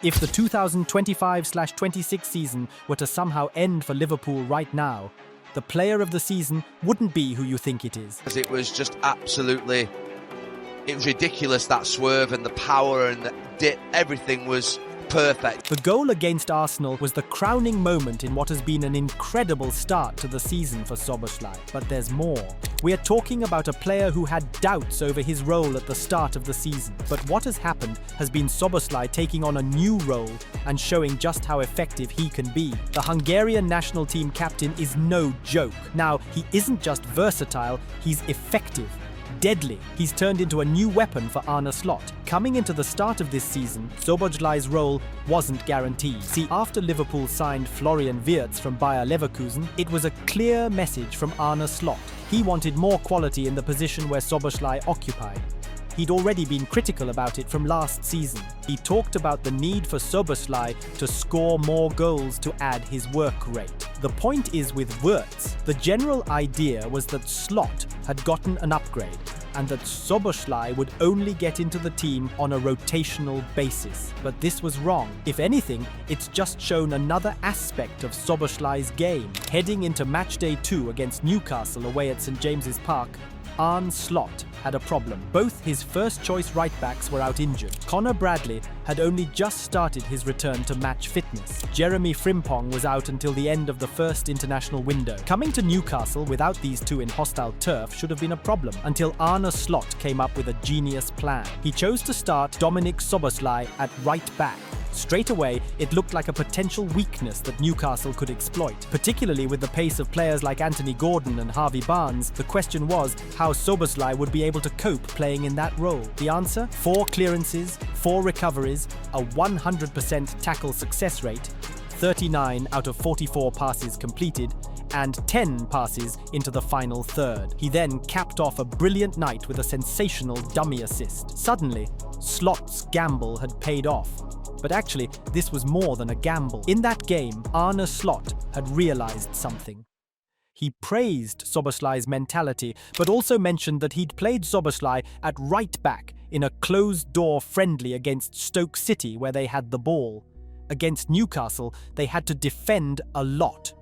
If the 2025/26 season were to somehow end for Liverpool right now, the player of the season wouldn't be who you think it is. It was just absolutely, it was ridiculous, that swerve and the power and the dip, everything was perfect. The goal against Arsenal was the crowning moment in what has been an incredible start to the season for Szoboszlai. But there's more. We are talking about a player who had doubts over his role at the start of the season. But what has happened has been Szoboszlai taking on a new role and showing just how effective he can be. The Hungarian national team captain is no joke. Now, he isn't just versatile, he's effective. Deadly. He's turned into a new weapon for Arne Slot. Coming into the start of this season, Szoboszlai's role wasn't guaranteed. See, after Liverpool signed Florian Wirtz from Bayer Leverkusen, it was a clear message from Arne Slot. He wanted more quality in the position where Szoboszlai occupied. He'd already been critical about it from last season. He talked about the need for Szoboszlai to score more goals to add his work rate. The point is with Wirtz, the general idea was that Slot had gotten an upgrade and that Szoboszlai would only get into the team on a rotational basis. But this was wrong. If anything, it's just shown another aspect of Szoboszlai's game. Heading into matchday 2 against Newcastle away at St James's Park, Arne Slot had a problem. Both his first-choice right-backs were out injured. Conor Bradley had only just started his return to match fitness. Jeremy Frimpong was out until the end of the first international window. Coming to Newcastle without these two in hostile turf should have been a problem, until Arne Slot came up with a genius plan. He chose to start Dominik Szoboszlai at right-back. Straight away, it looked like a potential weakness that Newcastle could exploit. Particularly with the pace of players like Anthony Gordon and Harvey Barnes, the question was how Szoboszlai would be able to cope playing in that role. The answer? 4 clearances, 4 recoveries, a 100% tackle success rate, 39 out of 44 passes completed, and 10 passes into the final third. He then capped off a brilliant night with a sensational dummy assist. Suddenly, Slot's gamble had paid off. But actually, this was more than a gamble. In that game, Arne Slot had realized something. He praised Szoboszlai's mentality, but also mentioned that he'd played Szoboszlai at right-back in a closed-door friendly against Stoke City where they had the ball. Against Newcastle, they had to defend a lot.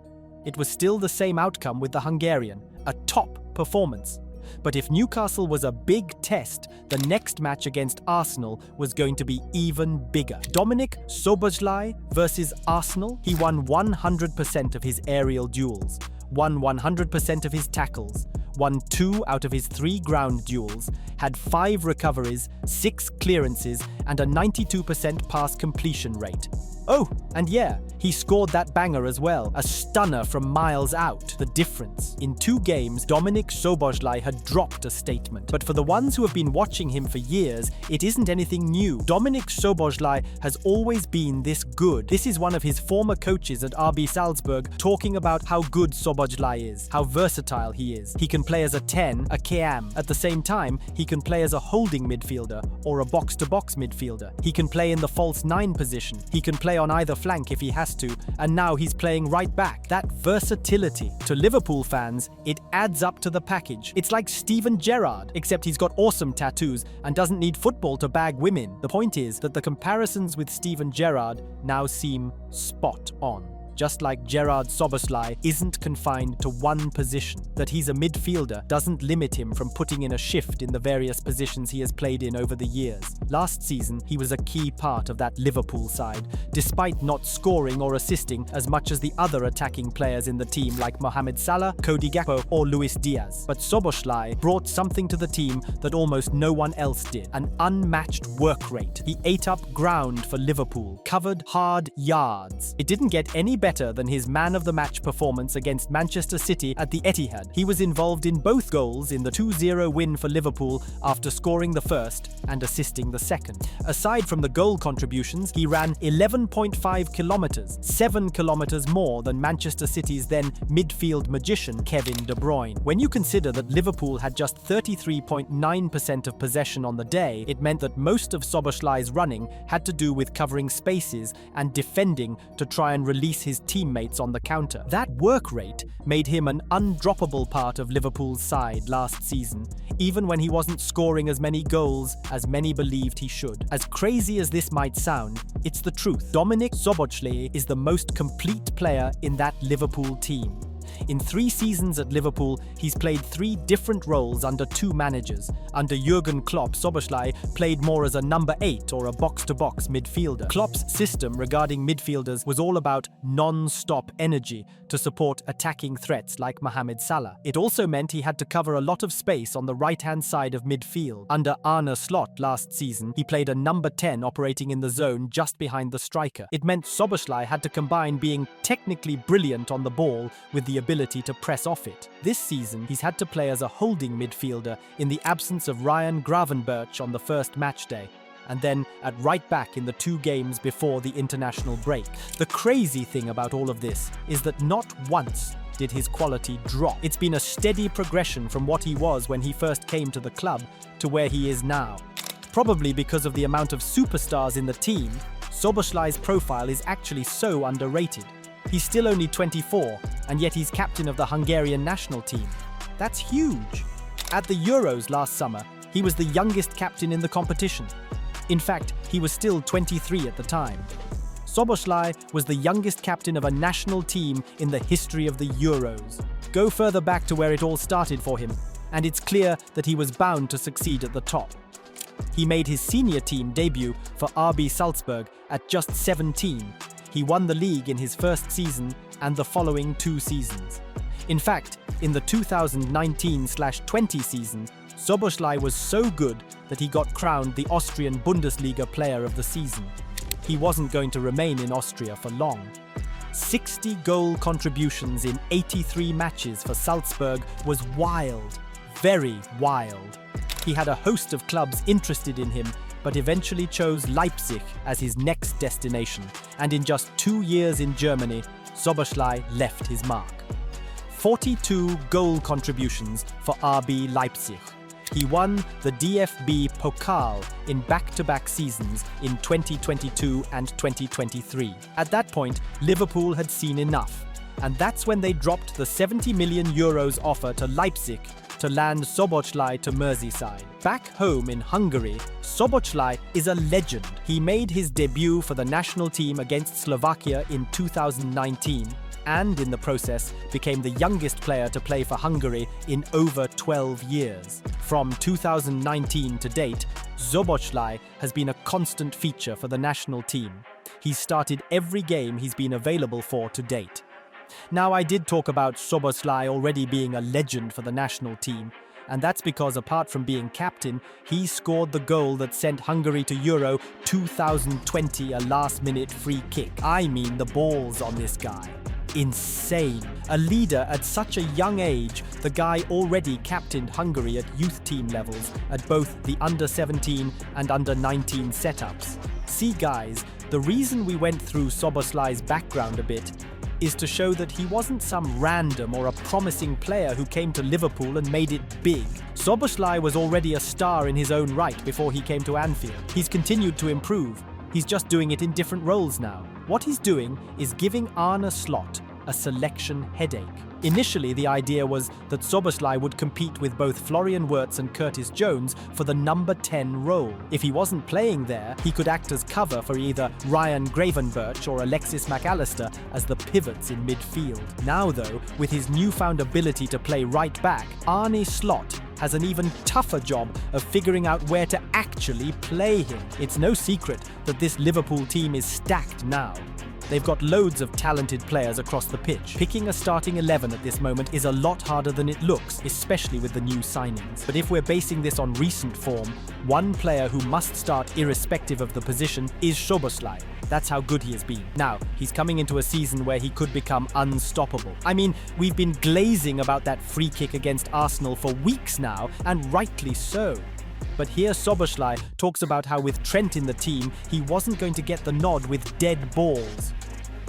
It was still the same outcome with the Hungarian, a top performance. But if Newcastle was a big test, the next match against Arsenal was going to be even bigger. Dominik Szoboszlai versus Arsenal, he won 100% of his aerial duels, won 100% of his tackles, won 2 out of his 3 ground duels, had 5 recoveries, 6 clearances, and a 92% pass completion rate. Oh, and yeah, he scored that banger as well, a stunner from miles out. The difference. In 2 games, Dominik Szoboszlai had dropped a statement. But for the ones who have been watching him for years, it isn't anything new. Dominik Szoboszlai has always been this good. This is one of his former coaches at RB Salzburg talking about how good Szoboszlai is, how versatile he is. He can play as a 10, a cam. At the same time, he can play as a holding midfielder or a box-to-box midfielder. He can play in the false 9 position. He can play on either flank if he has to, and now he's playing right back. That versatility. To Liverpool fans, it adds up to the package. It's like Steven Gerrard, except he's got awesome tattoos and doesn't need football to bag women. The point is that the comparisons with Steven Gerrard now seem spot on. Just like Gerrard, Szoboszlai isn't confined to one position. That he's a midfielder doesn't limit him from putting in a shift in the various positions he has played in over the years. Last season, he was a key part of that Liverpool side, despite not scoring or assisting as much as the other attacking players in the team like Mohamed Salah, Cody Gakpo, or Luis Diaz. But Szoboszlai brought something to the team that almost no one else did, an unmatched work rate. He ate up ground for Liverpool, covered hard yards. It didn't get any better than his man-of-the-match performance against Manchester City at the Etihad. He was involved in both goals in the 2-0 win for Liverpool after scoring the first and assisting the second. Aside from the goal contributions, he ran 11.5 kilometers, 7 kilometers more than Manchester City's then midfield magician Kevin De Bruyne. When you consider that Liverpool had just 33.9% of possession on the day, it meant that most of Szoboszlai's running had to do with covering spaces and defending to try and release his his teammates on the counter. That work rate made him an undroppable part of Liverpool's side last season, even when he wasn't scoring as many goals as many believed he should. As crazy as this might sound, it's the truth. Dominik Szoboszlai is the most complete player in that Liverpool team. In 3 seasons at Liverpool, he's played 3 different roles under 2 managers. Under Jurgen Klopp, Szoboszlai played more as a number 8 or a box-to-box midfielder. Klopp's system regarding midfielders was all about non-stop energy to support attacking threats like Mohamed Salah. It also meant he had to cover a lot of space on the right-hand side of midfield. Under Arne Slot last season, he played a number 10 operating in the zone just behind the striker. It meant Szoboszlai had to combine being technically brilliant on the ball with the ability to press off it. This season, he's had to play as a holding midfielder in the absence of Ryan Gravenberch on the first match day, and then at right back in the 2 games before the international break. The crazy thing about all of this is that not once did his quality drop. It's been a steady progression from what he was when he first came to the club to where he is now. Probably because of the amount of superstars in the team, Szoboszlai's profile is actually so underrated. He's still only 24, and yet he's captain of the Hungarian national team. That's huge. At the Euros last summer, he was the youngest captain in the competition. In fact, he was still 23 at the time. Szoboszlai was the youngest captain of a national team in the history of the Euros. Go further back to where it all started for him, and it's clear that he was bound to succeed at the top. He made his senior team debut for RB Salzburg at just 17. He won the league in his first season and the following 2 seasons. In fact, in the 2019/20 season, Szoboszlai was so good that he got crowned the Austrian Bundesliga Player of the Season. He wasn't going to remain in Austria for long. 60 goal contributions in 83 matches for Salzburg was wild, very wild. He had a host of clubs interested in him, but eventually chose Leipzig as his next destination, and in just 2 years in Germany, Szoboszlai left his mark. 42 goal contributions for RB Leipzig. He won the DFB Pokal in back-to-back seasons in 2022 and 2023. At that point, Liverpool had seen enough, and that's when they dropped the 70 million euros offer to Leipzig to land Szoboszlai to Merseyside. Back home in Hungary, Szoboszlai is a legend. He made his debut for the national team against Slovakia in 2019, and in the process became the youngest player to play for Hungary in over 12 years. From 2019 to date, Szoboszlai has been a constant feature for the national team. He's started every game he's been available for to date. Now, I did talk about Szoboszlai already being a legend for the national team, and that's because apart from being captain, he scored the goal that sent Hungary to Euro 2020, a last-minute free kick. I mean the balls on this guy. Insane. A leader at such a young age, the guy already captained Hungary at youth team levels at both the under-17 and under-19 setups. See guys, the reason we went through Szoboszlai's background a bit is to show that he wasn't some random or a promising player who came to Liverpool and made it big. Szoboszlai was already a star in his own right before he came to Anfield. He's continued to improve. He's just doing it in different roles now. What he's doing is giving Arne Slot a selection headache. Initially, the idea was that Szoboszlai would compete with both Florian Wirtz and Curtis Jones for the number 10 role. If he wasn't playing there, he could act as cover for either Ryan Gravenberch or Alexis McAllister as the pivots in midfield. Now though, with his newfound ability to play right back, Arne Slot has an even tougher job of figuring out where to actually play him. It's no secret that this Liverpool team is stacked now. They've got loads of talented players across the pitch. Picking a starting 11 at this moment is a lot harder than it looks, especially with the new signings. But if we're basing this on recent form, one player who must start irrespective of the position is Szoboszlai. That's how good he has been. Now, he's coming into a season where he could become unstoppable. I mean, we've been glazing about that free kick against Arsenal for weeks now, and rightly so. But here Szoboszlai talks about how with Trent in the team, he wasn't going to get the nod with dead balls.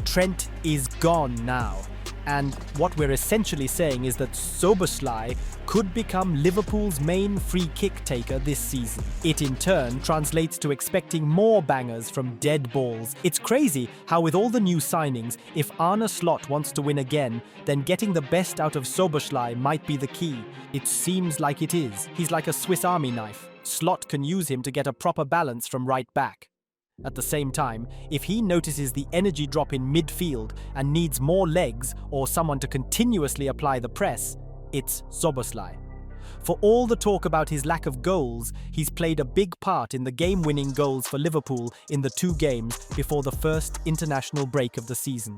Trent is gone now. And what we're essentially saying is that Szoboszlai could become Liverpool's main free kick taker this season. It in turn translates to expecting more bangers from dead balls. It's crazy how with all the new signings, if Arne Slot wants to win again, then getting the best out of Szoboszlai might be the key. It seems like it is. He's like a Swiss Army knife. Slot can use him to get a proper balance from right back. At the same time, if he notices the energy drop in midfield and needs more legs or someone to continuously apply the press, it's Szoboszlai. For all the talk about his lack of goals, he's played a big part in the game-winning goals for Liverpool in the 2 games before the first international break of the season.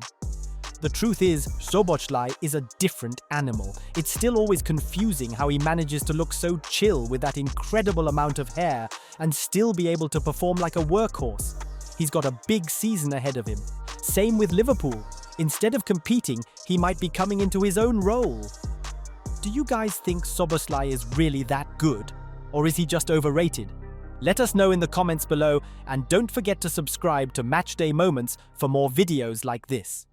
The truth is, Szoboszlai is a different animal. It's still always confusing how he manages to look so chill with that incredible amount of hair and still be able to perform like a workhorse. He's got a big season ahead of him. Same with Liverpool. Instead of competing, he might be coming into his own role. Do you guys think Szoboszlai is really that good? Or is he just overrated? Let us know in the comments below, and don't forget to subscribe to Matchday Moments for more videos like this.